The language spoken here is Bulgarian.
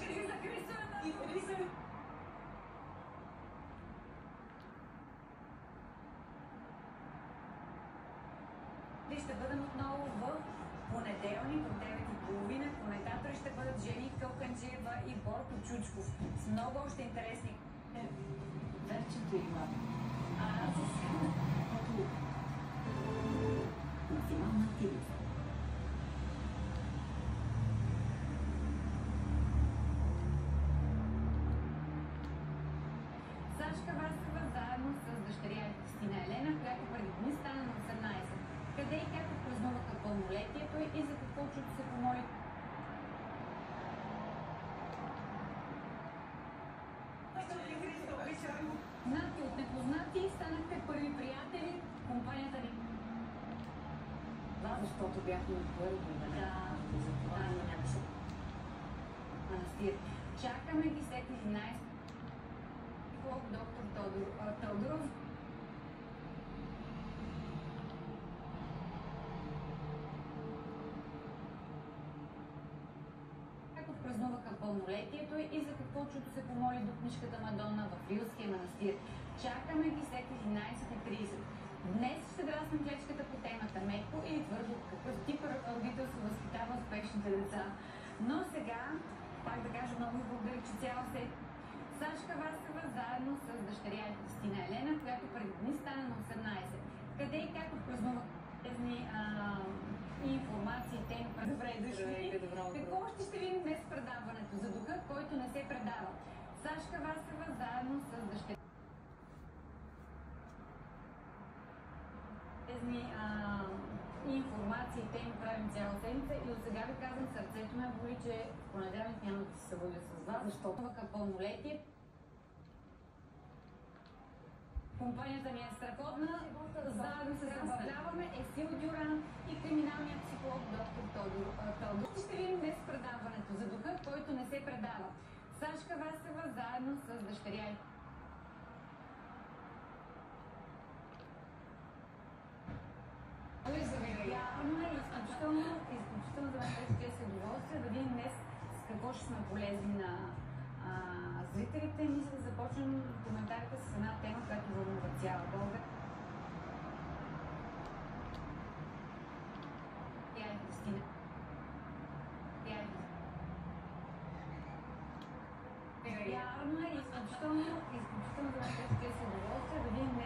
Че си закрисване. Ще бъдем отново в понеделник от 9:30. Коментатори ще бъдат Жени Кълканджиева и Борко Чучков с много още интересни. Вечето има. Максимална активност. Сашка Васкова заедно с дъщеря Кристина Елена, която преди дни стана на 18. Къде и как празнуваха пълнолетието и за какво чудо се помоли. Знати от непознати станахте първи приятели в компанията ни. Да, защото бяхме първи, Да. И за това нямаше. Манастир. Чакаме ги след 11. Доктор Тодоров. Как празнуваха пълнолетието и за какво чудо се помоли до книжката Мадонна в Рилския манастир. Чакаме ги след 11:30. Днес ще драснем клечката по темата меко или твърдо, какъв тип родителство възпитава успешните деца. Но сега, пак да кажа много благодаря, че цяла се Сашка Васкова заедно с дъщеря Кристина Елена, която преди дни стана на 18. Къде и как празнува тези информации, теми, добре дошли. Какво още ще видим днес в предаването? За духа, който не се предава. Сашка Васкова заедно с дъщеря. Тези информации, теми правим цяла седмица и от сега ви казвам, сърцето ме боли, че в понеделник няма да се събудя с вас, защото въка пълнолетие. Компанията ни е страхотна, заедно се забавляваме, Сил Дюран и криминалният психолог доктор Тодор. Ще видим днес предаването за духа, който не се предава. Сашка Васкова заедно с дъщеря. Вярно е, изключително за мен ще се удоволствие да видим днес с какво ще сме полезни на зрителите. Мисля да започнем коментарите с една тема, която вълнува цяла България. Тя е Кристина. Вярно е, изключително за мен ще се удоволствие да видим